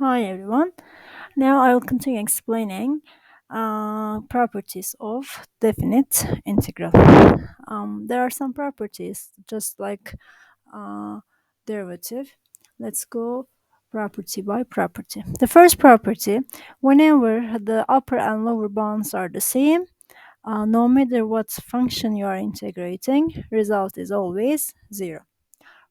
Hi everyone. Now I will continue explaining properties of definite integral. There are some properties just like uh, derivative. Let's go property by property. The first property, whenever the upper and lower bounds are the same, no matter what function you are integrating, result is always zero.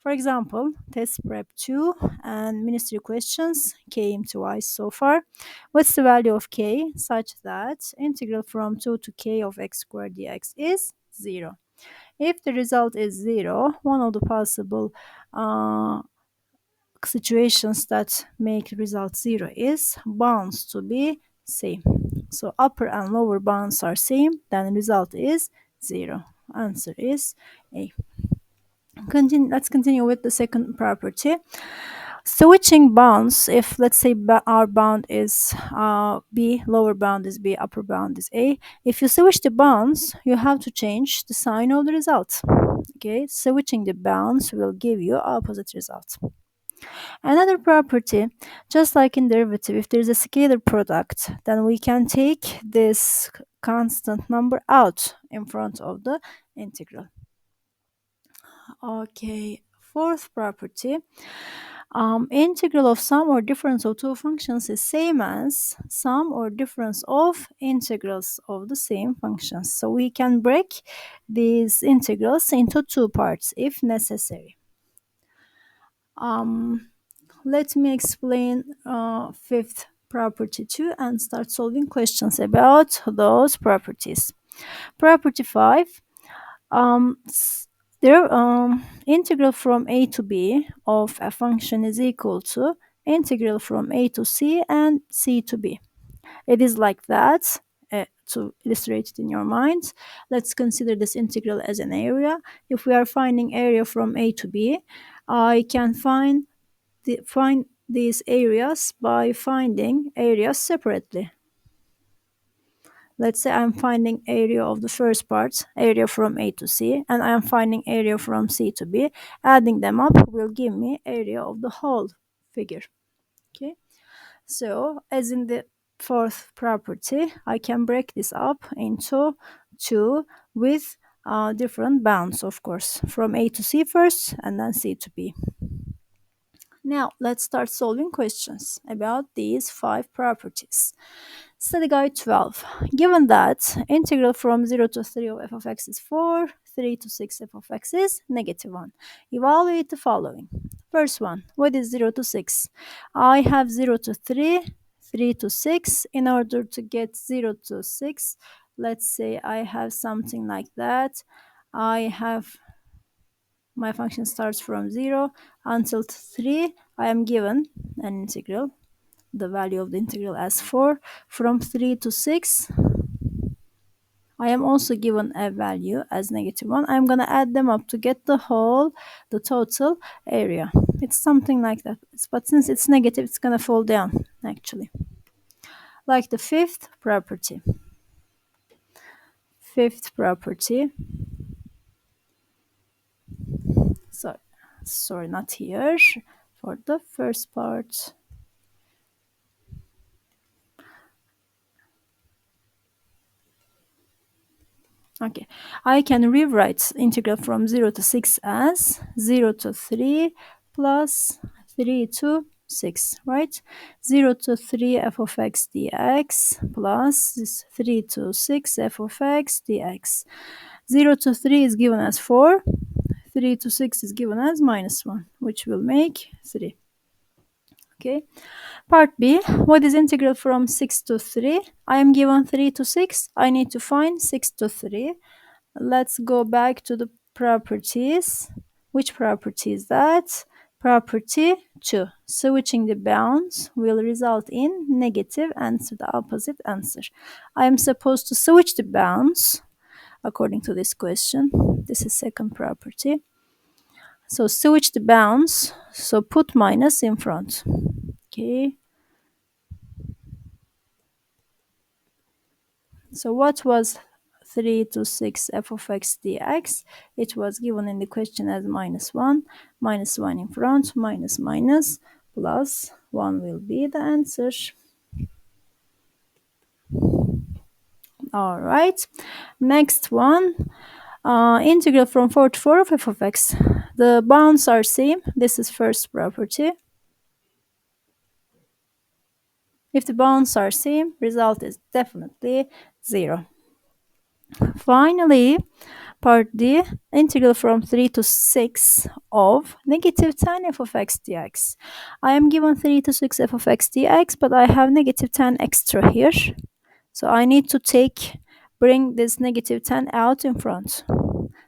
For example, test prep 2 and ministry questions came twice so far. What's the value of k such that integral from 2 to k of x squared dx is 0? If the result is 0, one of the possible situations that make result 0 is bounds to be same. So upper and lower bounds are same, then result is 0. Answer is A. Let's continue with the second property. Switching bounds, if let's say our bound is b, lower bound is b, upper bound is a. If you switch the bounds, you have to change the sign of the result. Okay, switching the bounds will give you opposite result. Another property, just like in derivative, if there's a scalar product, then we can take this constant number out in front of the integral. Okay, fourth property. Integral of sum or difference of two functions is same as sum or difference of integrals of the same functions. So we can break these integrals into two parts if necessary. Let me explain fifth property too and start solving questions about those properties. Property 5. Um, their integral from a to b of a function is equal to integral from a to c and c to b. It is like that. To illustrate it in your mind, let's consider this integral as an area. If we are finding area from a to b, I can find these areas by finding areas separately. Let's say I'm finding area of the first part, area from A to C, and I am finding area from C to B. Adding them up will give me area of the whole figure. Okay, so as in the fourth property, I can break this up into two with different bounds, of course, from A to C first and then C to B. Now let's start solving questions about these five properties. Study Guide 12. Given that integral from 0 to 3 of f of x is 4, 3 to 6 f of x is negative 1. Evaluate the following. First one, what is 0 to 6? I have 0 to 3, 3 to 6. In order to get 0 to 6, let's say I have something like that. I have my function starts from 0 until 3. I am given an integral, the value of the integral as 4. From 3 to 6, I am also given a value as negative 1. I'm going to add them up to get the total area. It's something like that. But since it's negative, it's going to fall down, actually. Like the fifth property. Fifth property. Sorry, not here. For the first part. Okay, I can rewrite integral from 0 to 6 as 0 to 3 plus 3 to 6, right? 0 to 3 f of x dx plus 3 to 6 f of x dx. 0 to 3 is given as 4, 3 to 6 is given as minus 1, which will make 3. Okay. Part B, what is integral from 6 to 3? I am given 3 to 6. I need to find 6 to 3. Let's go back to the properties. Which property is that? Property 2. Switching the bounds will result in negative answer, the opposite answer. I am supposed to switch the bounds according to this question. This is second property. So switch the bounds. So put minus in front. Okay. So what was 3 to 6 f of x dx? It was given in the question as minus 1 in front, minus minus plus 1 will be the answer. All right. Next one. Integral from 4 to 4 of f of x. The bounds are same. This is first property. If the bounds are same, result is definitely 0. Finally, part D, integral from 3 to 6 of negative 10 f of x dx. I am given 3 to 6 f of x dx, but I have negative 10 extra here. So I need to bring this negative 10 out in front.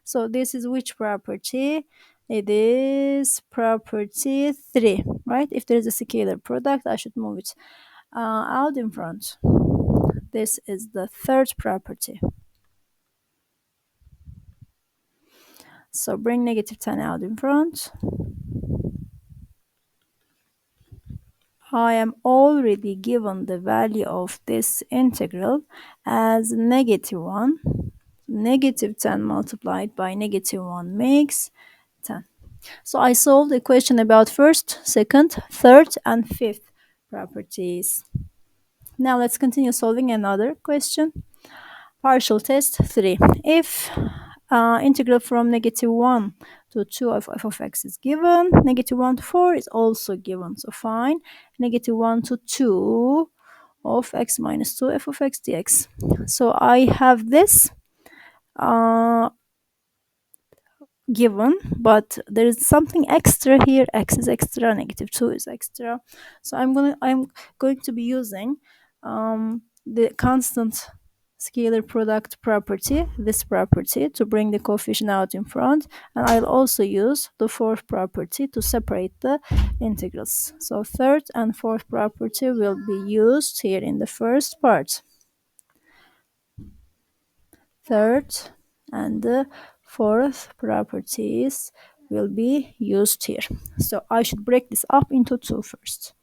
So this is which property? It is property 3, right? If there is a scalar product, I should move it out in front. This is the third property. So bring negative 10 out in front. I am already given the value of this integral as negative 1. Negative 10 multiplied by negative 1 makes 10. So I solved the question about first, second, third, and fifth properties. Now let's continue solving another question. Partial test 3. If integral from negative 1 to 2 of f of x is given, negative 1 to 4 is also given. So find negative 1 to 2 of x minus 2 f of x dx. So I have this given, but there is something extra here. X is extra, negative 2 is extra. So I'm going to be using the constant scalar product property, this property, to bring the coefficient out in front, and I'll also use the fourth property to separate the integrals. So third and fourth property will be used here in the first part. Third and the fourth properties will be used here. So I should break this up into two first.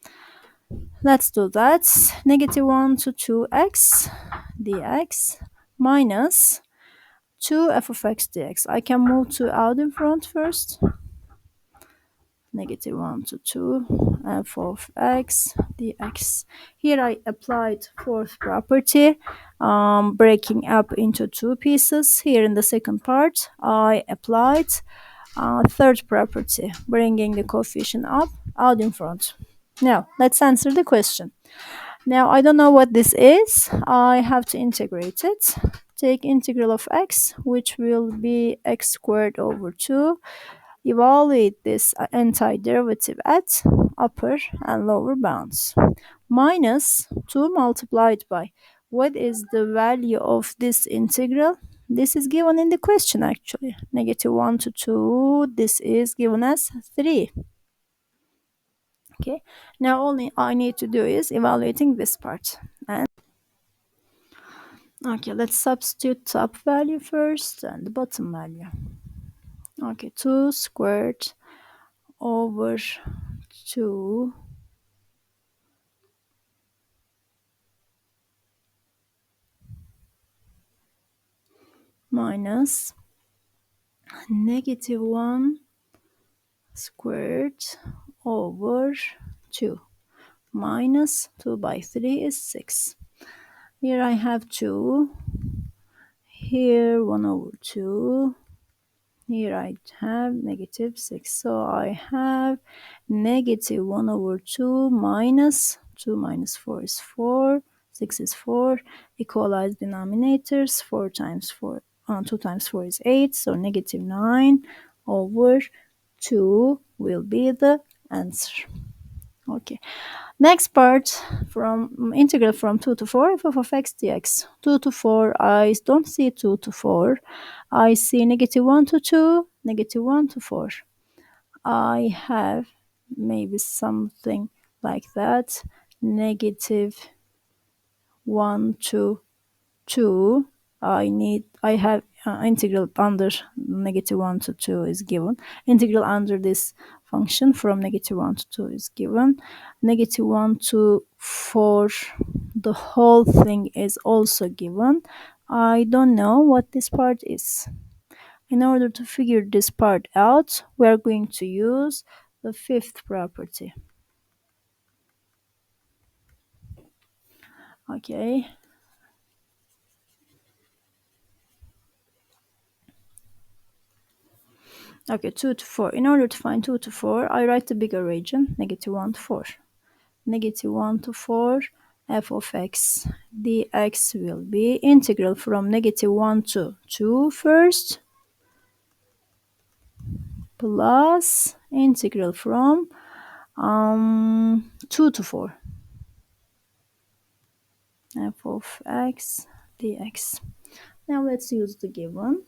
Let's do that. Negative 1 to 2x dx minus 2 f of x dx. I can move 2 out in front first. Negative 1 to 2 f of x dx. Here I applied fourth property, breaking up into two pieces. Here in the second part, I applied third property, bringing the coefficient up out in front. Now, let's answer the question. Now, I don't know what this is. I have to integrate it. Take integral of x, which will be x squared over 2. Evaluate this antiderivative at upper and lower bounds. Minus 2 multiplied by, what is the value of this integral? This is given in the question actually. Negative 1 to 2, this is given as 3. Okay, now all I need to do is evaluating this part. And okay, let's substitute top value first and the bottom value. Okay, 2 squared over 2 minus negative 1 squared over 2 minus 2 by 3 is 6. Here I have 2, here 1 over 2, here I have negative 6. So I have negative 1 over 2 minus 2 minus 4 is 4, 6 is 4, equalize denominators, 4 times 4, 2 times 4 is 8, so negative 9 over 2 will be the answer. Okay, next part, from integral from 2 to 4 f of x dx. 2 to 4, I don't see 2 to 4. I see negative 1 to 2, negative 1 to 4. I have maybe something like that. Negative 1 to 2. I have integral under negative 1 to 2 is given. Integral under this function from negative 1 to 2 is given. Negative 1 to 4, the whole thing is also given. I don't know what this part is. In order to figure this part out, we are going to use the fifth property. Okay. Okay, 2 to 4. In order to find 2 to 4, I write the bigger region, negative 1 to 4. Negative 1 to 4, f of x dx will be integral from negative 1 to 2 first, plus integral from 2 to 4, f of x dx. Now let's use the given.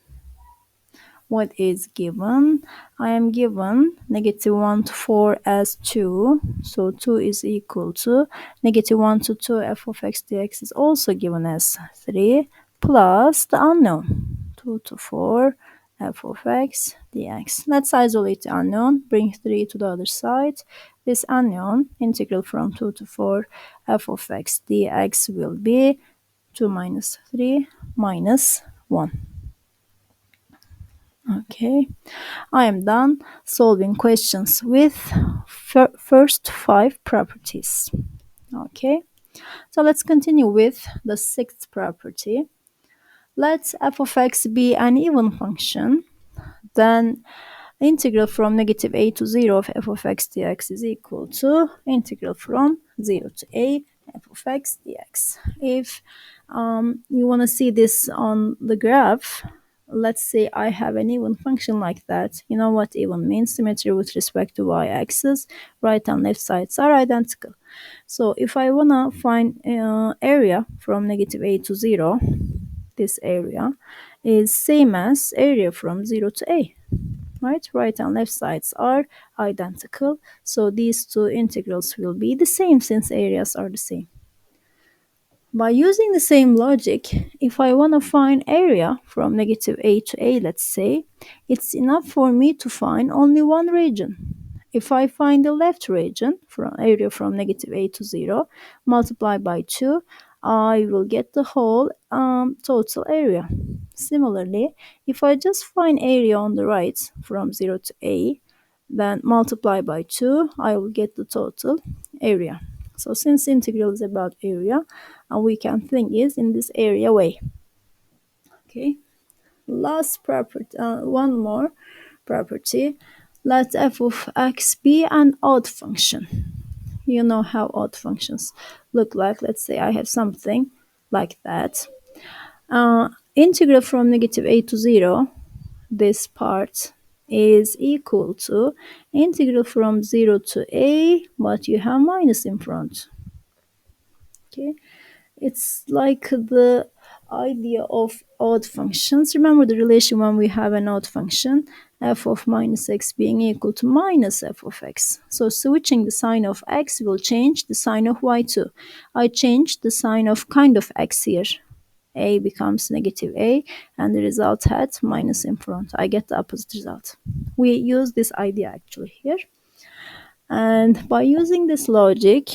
What is given? I am given negative 1 to 4 as 2. So 2 is equal to negative 1 to 2 f of x dx is also given as 3 plus the unknown 2 to 4 f of x dx. Let's isolate the unknown. Bring 3 to the other side. This unknown integral from 2 to 4 f of x dx will be 2 minus 3 minus 1. Okay, I am done solving questions with first 5 properties. Okay, so let's continue with the sixth property. Let f of x be an even function, then integral from negative a to 0 of f of x dx is equal to integral from 0 to a f of x dx. If you want to see this on the graph, let's say I have an even function like that. You know what even means? Symmetry with respect to y-axis. Right and left sides are identical. So if I want to find area from negative a to 0, this area is same as area from 0 to a. Right and left sides are identical, so these two integrals will be the same since areas are the same. By using the same logic, if I want to find area from negative a to a, let's say, it's enough for me to find only one region. If I find the left region, from area from negative a to 0, multiply by 2, I will get the whole total area. Similarly, if I just find area on the right from 0 to a, then multiply by 2, I will get the total area. So since integral is about area, we can think is in this area way. Okay. Last property, one more property. Let f of x be an odd function. You know how odd functions look like. Let's say I have something like that. Integral from negative a to 0, this part is equal to integral from 0 to a, but you have minus in front. Okay, it's like the idea of odd functions. Remember the relation when we have an odd function, f of minus x being equal to minus f of x. So switching the sign of x will change the sign of y too. I changed the sign of kind of x here. A becomes negative a, and the result had minus in front. I get the opposite result. We use this idea actually here. And by using this logic,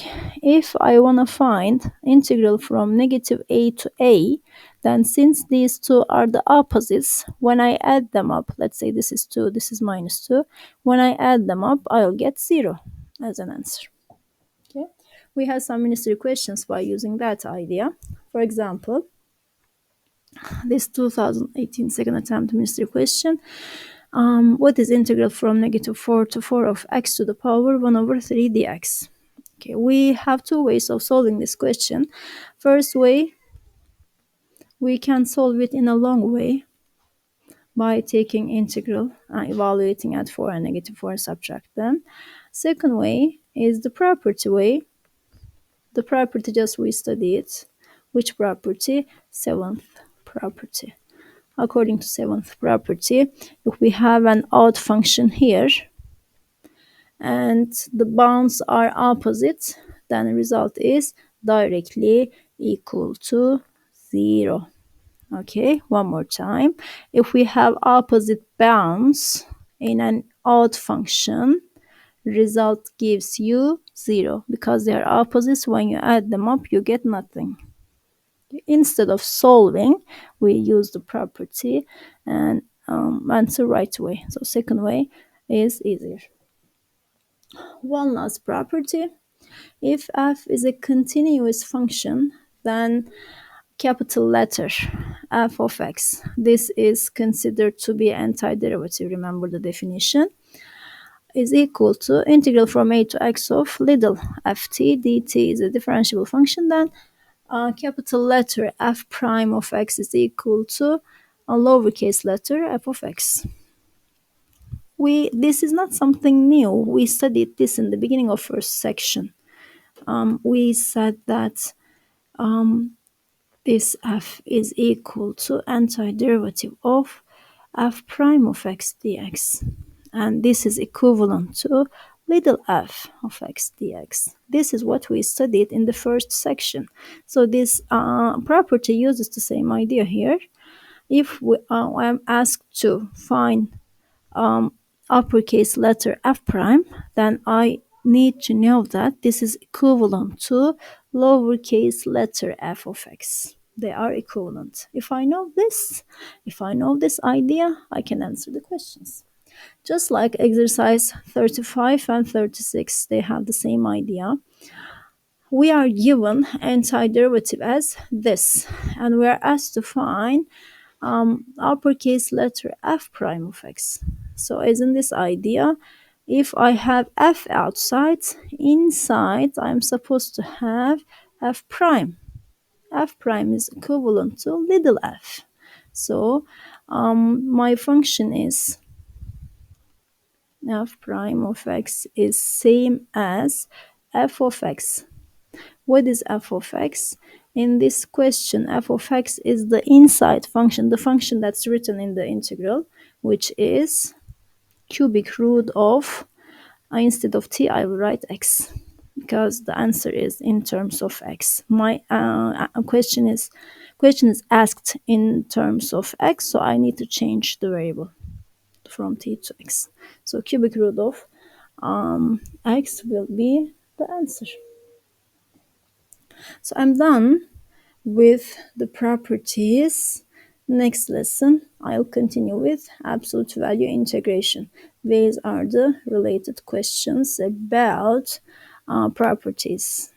if I want to find integral from negative a to a, then since these two are the opposites, when I add them up, let's say this is 2, this is minus 2, when I add them up, I'll get 0 as an answer. Okay, we have some ministry questions by using that idea. For example, this 2018 second attempt ministry question. What is integral from negative 4 to 4 of x to the power 1 over 3 dx? Okay, we have two ways of solving this question. First way, we can solve it in a long way by taking integral, evaluating at 4 and negative 4 and subtract them. Second way is the property way. The property just we studied. Which property? Seventh property. According to seventh property, if we have an odd function here and the bounds are opposite, then the result is directly equal to 0. Okay, one more time. If we have opposite bounds in an odd function, result gives you 0 because they are opposites. When you add them up, you get nothing. Instead of solving, we use the property and answer right way. So second way is easier. One last property. If f is a continuous function, then capital letter f of x. This is considered to be antiderivative. Remember the definition is equal to integral from a to x of little ft dt is a differentiable function. Then capital letter f prime of x is equal to a lowercase letter f of x. This is not something new. We studied this in the beginning of first section. We said that this f is equal to antiderivative of f prime of x dx, and this is equivalent to little f of x dx. This is what we studied in the first section. So this property uses the same idea here. If I'm asked to find uppercase letter f prime, then I need to know that this is equivalent to lowercase letter f of x. They are equivalent. If I know this idea, I can answer the questions. Just like exercise 35 and 36, they have the same idea. We are given antiderivative as this, and we are asked to find uppercase letter f prime of x. So as in this idea, if I have f outside, inside I'm supposed to have f prime. F prime is equivalent to little f. So my function is f prime of x is same as f of x. What is f of x? In this question, f of x is the inside function, the function that's written in the integral, which is cubic root of, instead of t, I will write x, because the answer is in terms of x. My question is asked in terms of x, so I need to change the variable from t to x. So cubic root of x will be the answer. So I'm done with the properties. Next lesson, I'll continue with absolute value integration. These are the related questions about properties.